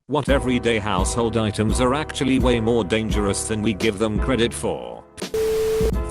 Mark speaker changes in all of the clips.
Speaker 1: What everyday household items are actually way more dangerous than we give them credit for?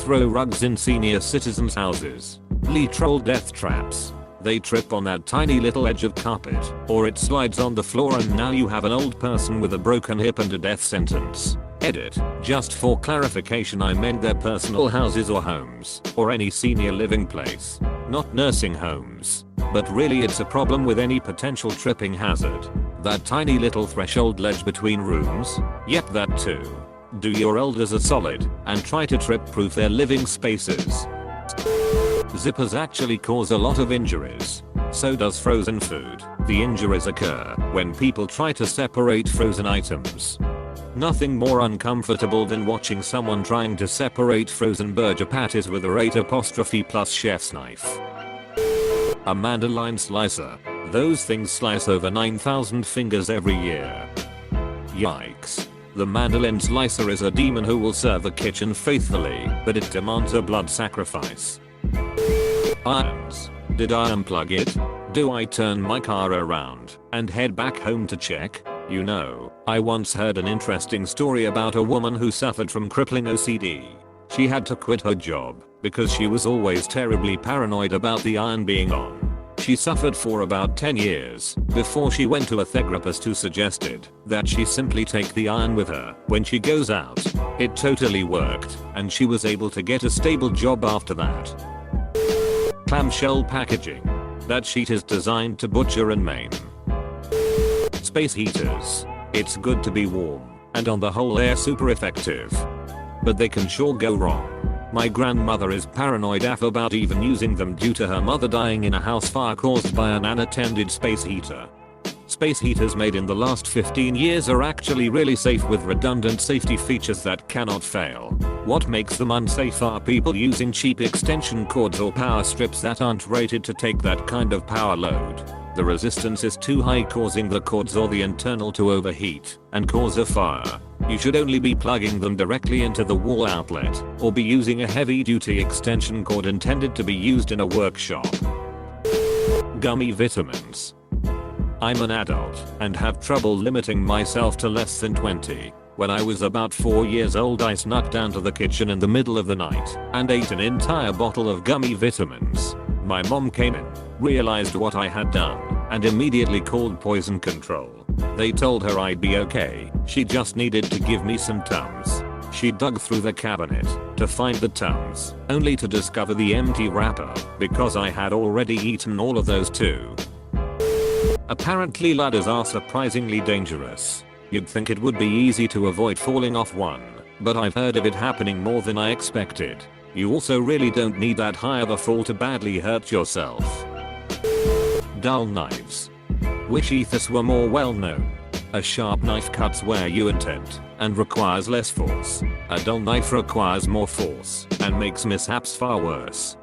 Speaker 1: Throw rugs in senior citizens' houses. Literal death traps. They trip on that tiny little edge of carpet, or it slides on the floor and now you have an old person with a broken hip and a death sentence. Edit. Just for clarification, I meant their personal houses or homes, or any senior living place, not nursing homes. But really it's a problem with any potential tripping hazard. That tiny little threshold ledge between rooms? Yep, that too. Do your elders a solid and try to trip-proof their living spaces. Zippers actually cause a lot of injuries. So does frozen food. The injuries occur when people try to separate frozen items. Nothing more uncomfortable than watching someone trying to separate frozen burger patties with a 8+ chef's knife. A mandolin slicer. Those things slice over 9,000 fingers every year. Yikes. The mandolin slicer is a demon who will serve a kitchen faithfully, but it demands a blood sacrifice. Irons. Did I unplug it? Do I turn my car around and head back home to check? You know, I once heard an interesting story about a woman who suffered from crippling OCD. She had to quit her job because she was always terribly paranoid about the iron being on. She suffered for about 10 years before she went to a therapist who suggested that she simply take the iron with her when she goes out. It totally worked, and she was able to get a stable job after that. Clamshell packaging. That sheet is designed to butcher and maim. Space heaters. It's good to be warm, and on the whole they're super effective. But they can sure go wrong. My grandmother is paranoid AF about even using them due to her mother dying in a house fire caused by an unattended space heater. Space heaters made in the last 15 years are actually really safe with redundant safety features that cannot fail. What makes them unsafe are people using cheap extension cords or power strips that aren't rated to take that kind of power load. The resistance is too high, causing the cords or the internal to overheat and cause a fire. You should only be plugging them directly into the wall outlet or be using a heavy-duty extension cord intended to be used in a workshop. Gummy vitamins. I'm an adult and have trouble limiting myself to less than 20. When I was about 4 years old, I snuck down to the kitchen in the middle of the night and ate an entire bottle of gummy vitamins. My mom came in, realized what I had done, and immediately called poison control. They told her I'd be okay, she just needed to give me some Tums. She dug through the cabinet to find the Tums, only to discover the empty wrapper because I had already eaten all of those too. Apparently ladders are surprisingly dangerous. You'd think it would be easy to avoid falling off one, but I've heard of it happening more than I expected. You also really don't need that high of a fall to badly hurt yourself. Dull knives. Wish ethos were more well known. A sharp knife cuts where you intend and requires less force. A dull knife requires more force and makes mishaps far worse.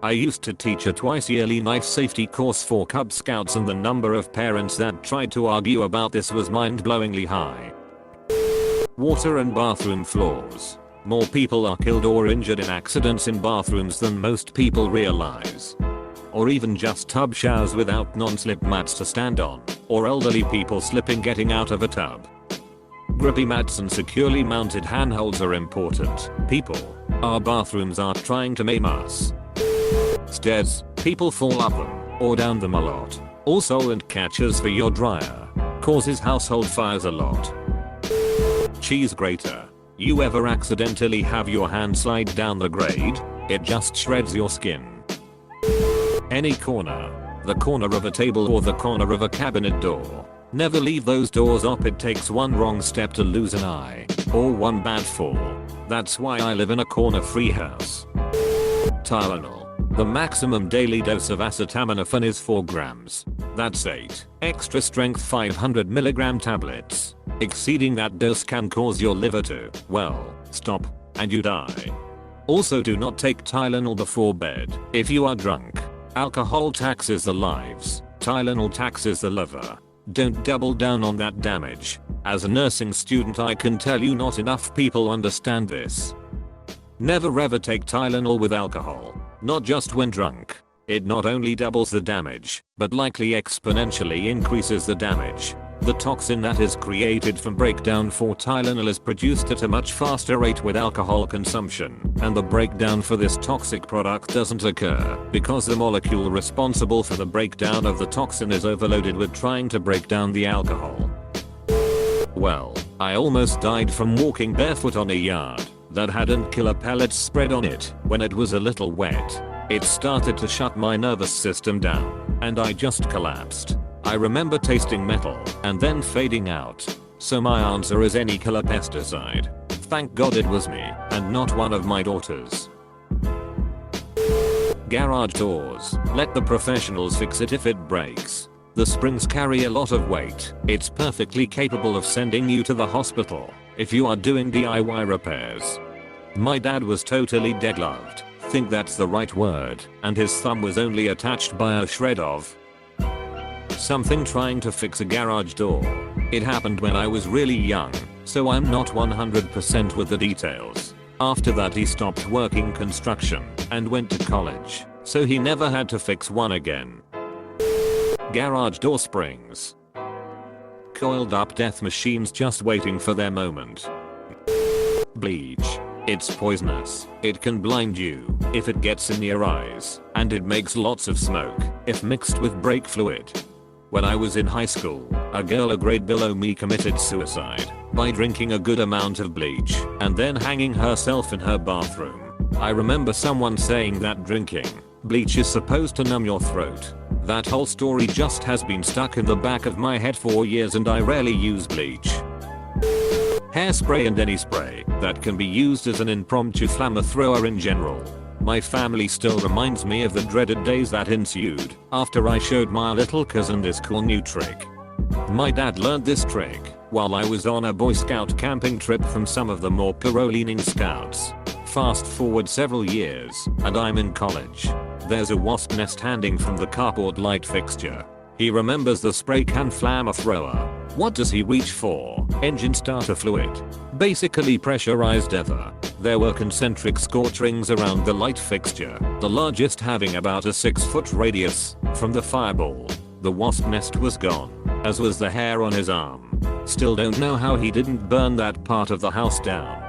Speaker 1: I used to teach a twice-yearly knife safety course for Cub Scouts, and the number of parents that tried to argue about this was mind-blowingly high. Water and bathroom floors. More people are killed or injured in accidents in bathrooms than most people realize. Or even just tub showers without non-slip mats to stand on, or elderly people slipping getting out of a tub. Grippy mats and securely mounted handholds are important. People, our bathrooms are trying to maim us. Stairs, people fall up them or down them a lot. Also, solvent catchers for your dryer causes household fires a lot. Cheese grater. You ever accidentally have your hand slide down the grate? It just shreds your skin. Any corner. The corner of a table or the corner of a cabinet door. Never leave those doors up. It takes one wrong step to lose an eye or one bad fall. That's why I live in a corner-free house. Tylenol. The maximum daily dose of acetaminophen is 4 grams. That's 8 extra strength 500 mg tablets. Exceeding that dose can cause your liver to, well, stop, and you die. Also, do not take Tylenol before bed if you are drunk. Alcohol taxes the lives. Tylenol taxes the liver. Don't double down on that damage. As a nursing student, I can tell you not enough people understand this. Never ever take Tylenol with alcohol. Not just when drunk. It not only doubles the damage, but likely exponentially increases the damage. The toxin that is created from breakdown for Tylenol is produced at a much faster rate with alcohol consumption, and the breakdown for this toxic product doesn't occur because the molecule responsible for the breakdown of the toxin is overloaded with trying to break down the alcohol. Well, I almost died from walking barefoot on a yard that hadn't killer pellets spread on it when it was a little wet. It started to shut my nervous system down, and I just collapsed. I remember tasting metal and then fading out. So my answer is any killer pesticide. Thank God it was me and not one of my daughters. Garage doors. Let the professionals fix it if it breaks. The springs carry a lot of weight. It's perfectly capable of sending you to the hospital if you are doing DIY repairs. My dad was totally degloved, think that's the right word, and his thumb was only attached by a shred of something trying to fix a garage door. It happened when I was really young, so I'm not 100% with the details. After that he stopped working construction and went to college, so he never had to fix one again. Garage door springs. Coiled up death machines just waiting for their moment. Bleach. It's poisonous. It can blind you if it gets in your eyes, and it makes lots of smoke if mixed with brake fluid. When I was in high school, a girl a grade below me committed suicide by drinking a good amount of bleach and then hanging herself in her bathroom. I remember someone saying that drinking bleach is supposed to numb your throat. That whole story just has been stuck in the back of my head for years, and I rarely use bleach. Hairspray and any spray that can be used as an impromptu flamethrower in general. My family still reminds me of the dreaded days that ensued after I showed my little cousin this cool new trick. My dad learned this trick while I was on a Boy Scout camping trip from some of the more pro-leaning scouts. Fast forward several years, and I'm in college. There's a wasp nest hanging from the carport light fixture. He remembers the spray can flamethrower. What does he reach for? Engine starter fluid. Basically pressurized ether. There were concentric scorch rings around the light fixture, the largest having about a 6-foot radius from the fireball. The wasp nest was gone, as was the hair on his arm. Still don't know how he didn't burn that part of the house down.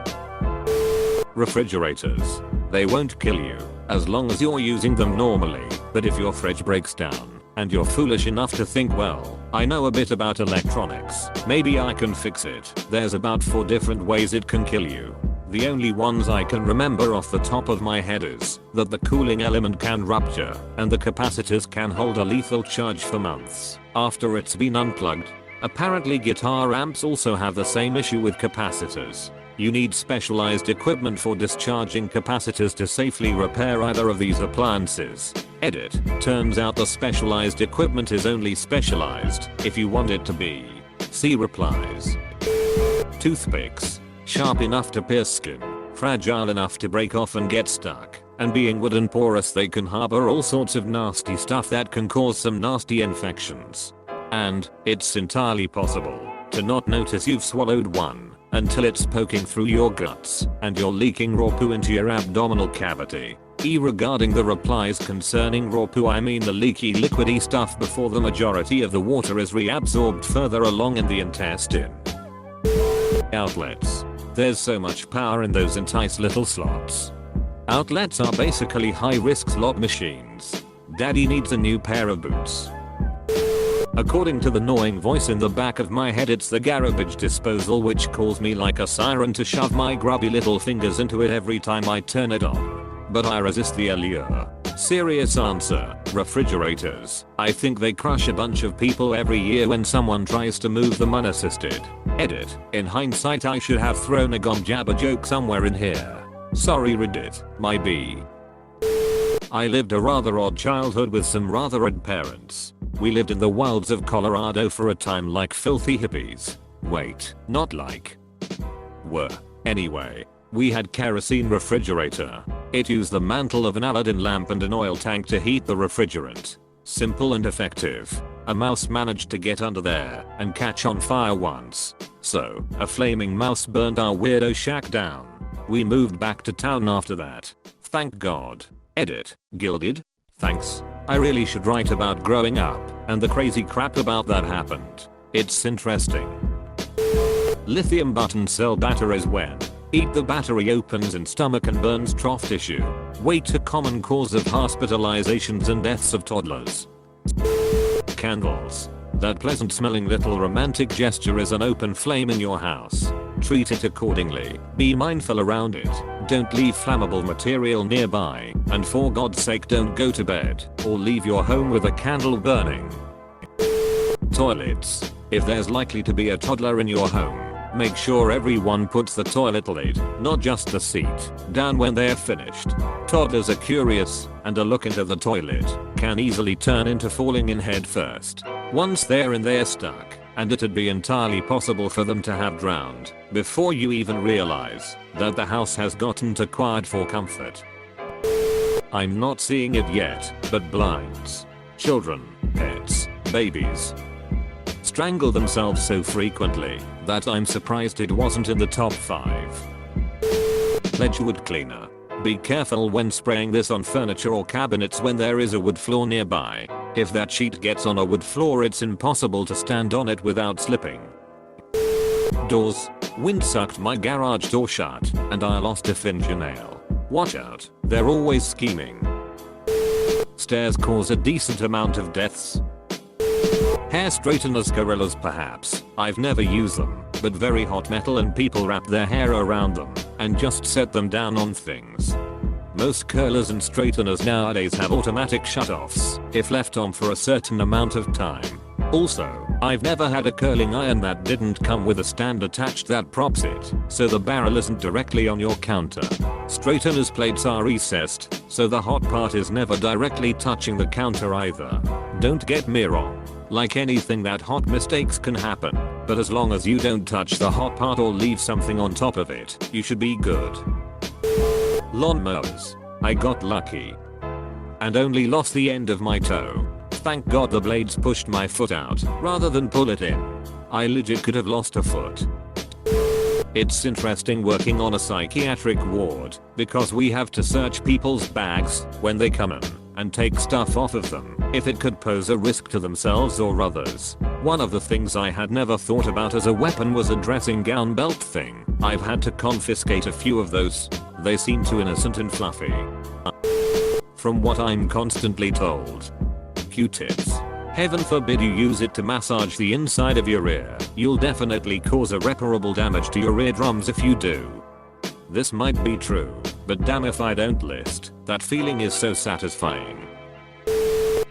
Speaker 1: Refrigerators. They won't kill you as long as you're using them normally, but if your fridge breaks down and you're foolish enough to think, well, I know a bit about electronics, maybe I can fix it, there's about 4 different ways it can kill you. The only ones I can remember off the top of my head is that the cooling element can rupture and the capacitors can hold a lethal charge for months after it's been unplugged. Apparently guitar amps also have the same issue with capacitors. You need specialized equipment for discharging capacitors to safely repair either of these appliances. Edit. Turns out the specialized equipment is only specialized if you want it to be. See replies. Toothpicks. Sharp enough to pierce skin, fragile enough to break off and get stuck, and being wooden porous they can harbor all sorts of nasty stuff that can cause some nasty infections. And it's entirely possible to not notice you've swallowed one until it's poking through your guts and you're leaking raw poo into your abdominal cavity. Regarding the replies concerning raw poo, I mean the leaky liquidy stuff before the majority of the water is reabsorbed further along in the intestine. Outlets. There's so much power in those enticed little slots. Outlets are basically high-risk slot machines. Daddy needs a new pair of boots. According to the gnawing voice in the back of my head, it's the garbage disposal which calls me like a siren to shove my grubby little fingers into it every time I turn it on. But I resist the allure. Serious answer. Refrigerators. I think they crush a bunch of people every year when someone tries to move them unassisted. Edit. In hindsight I should have thrown a gom jabber joke somewhere in here. Sorry Reddit, my B. I lived a rather odd childhood with some rather odd parents. We lived in the wilds of Colorado for a time like filthy hippies. Wait, not like. Were. Anyway, we had kerosene refrigerator. It used the mantle of an Aladdin lamp and an oil tank to heat the refrigerant. Simple and effective. A mouse managed to get under there and catch on fire once. So, a flaming mouse burned our weirdo shack down. We moved back to town after that. Thank God. Edit. Gilded? Thanks. I really should write about growing up and the crazy crap about that happened. It's interesting. Lithium button cell batteries when eat the battery opens in stomach and burns trough tissue. Weight a common cause of hospitalizations and deaths of toddlers. Candles. That pleasant smelling little romantic gesture is an open flame in your house. Treat it accordingly. Be mindful around it. Don't leave flammable material nearby. And for God's sake don't go to bed or leave your home with a candle burning. Toilets. If there's likely to be a toddler in your home, make sure everyone puts the toilet lid, not just the seat, down when they're finished. Toddlers are curious, and a look into the toilet can easily turn into falling in head first. Once they're in, they're stuck, and it'd be entirely possible for them to have drowned before you even realize that the house has gotten too quiet for comfort. I'm not seeing it yet, but blinds. Children, pets, babies strangle themselves so frequently that I'm surprised it wasn't in the top 5. Ledgewood cleaner. Be careful when spraying this on furniture or cabinets when there is a wood floor nearby. If that sheet gets on a wood floor, it's impossible to stand on it without slipping. Doors. Wind sucked my garage door shut and I lost a fingernail. Watch out, they're always scheming. Stairs cause a decent amount of deaths. Hair straighteners, gorillas perhaps. I've never used them, but very hot metal and people wrap their hair around them and just set them down on things. Most curlers and straighteners nowadays have automatic shutoffs if left on for a certain amount of time. Also, I've never had a curling iron that didn't come with a stand attached that props it, so the barrel isn't directly on your counter. Straighteners plates are recessed, so the hot part is never directly touching the counter either. Don't get me wrong. Like anything that hot, mistakes can happen, but as long as you don't touch the hot part or leave something on top of it, you should be good. Lawn mowers. I got lucky and only lost the end of my toe. Thank God the blades pushed my foot out rather than pull it in. I legit could have lost a foot. It's interesting working on a psychiatric ward because we have to search people's bags when they come in and take stuff off of them if it could pose a risk to themselves or others. One of the things I had never thought about as a weapon was a dressing gown belt thing. I've had to confiscate a few of those. They seem too innocent and fluffy. From what I'm constantly told. Q-tips. Heaven forbid you use it to massage the inside of your ear. You'll definitely cause irreparable damage to your eardrums if you do. This might be true, but damn if I don't list. That feeling is so satisfying.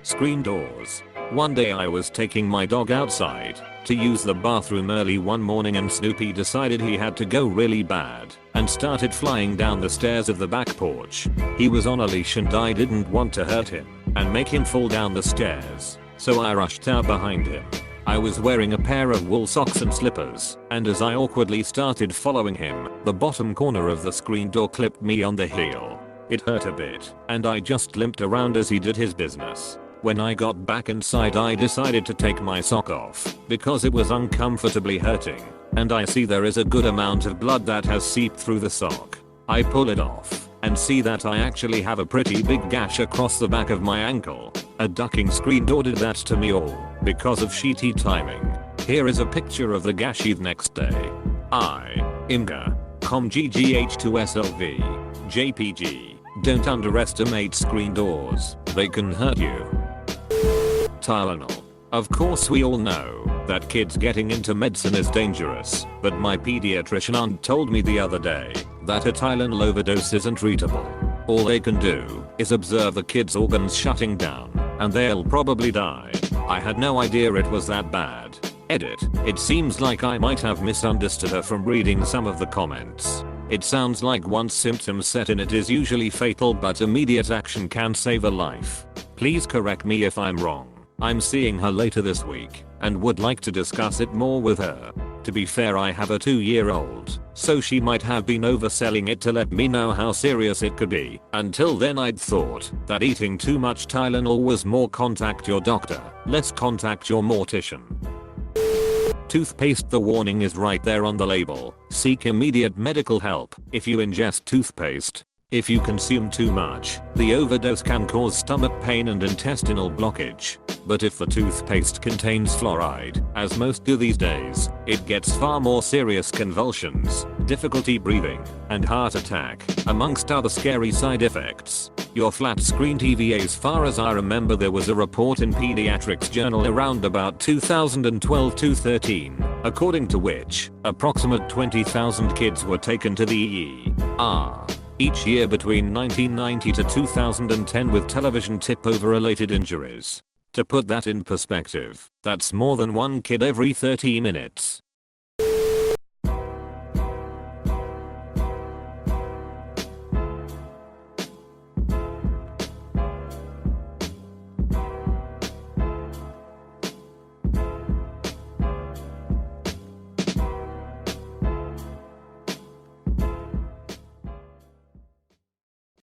Speaker 1: Screen doors. One day I was taking my dog outside to use the bathroom early one morning and Snoopy decided he had to go really bad and started flying down the stairs of the back porch. He was on a leash and I didn't want to hurt him and make him fall down the stairs, so I rushed out behind him. I was wearing a pair of wool socks and slippers, and as I awkwardly started following him, the bottom corner of the screen door clipped me on the heel. It hurt a bit, and I just limped around as he did his business. When I got back inside I decided to take my sock off because it was uncomfortably hurting, and I see there is a good amount of blood that has seeped through the sock. I pull it off and see that I actually have a pretty big gash across the back of my ankle. A ducking screen door did that to me all because of shitty timing. Here is a picture of the gash the next day. Imga. GGH2SLV. JPG. Don't underestimate screen doors. They can hurt you. Tylenol. Of course we all know that kids getting into medicine is dangerous, but my pediatrician aunt told me the other day that a Tylenol overdose isn't treatable. All they can do is observe the kid's organs shutting down, and they'll probably die. I had no idea it was that bad. Edit. It seems like I might have misunderstood her from reading some of the comments. It sounds like once symptoms set in it is usually fatal, but immediate action can save a life. Please correct me if I'm wrong. I'm seeing her later this week and would like to discuss it more with her. To be fair, I have a 2-year-old, so she might have been overselling it to let me know how serious it could be. Until then I'd thought that eating too much Tylenol was more contact your doctor, less contact your mortician. Toothpaste. The warning is right there on the label. Seek immediate medical help if you ingest toothpaste. If you consume too much, the overdose can cause stomach pain and intestinal blockage. But if the toothpaste contains fluoride, as most do these days, it gets far more serious convulsions, difficulty breathing, and heart attack, amongst other scary side effects. Your flat screen TV. As far as I remember, there was a report in Pediatrics Journal around about 2012-13, according to which, approximate 20,000 kids were taken to the ER each year between 1990 to 2010 with television tip-over related injuries. To put that in perspective, that's more than one kid every 30 minutes.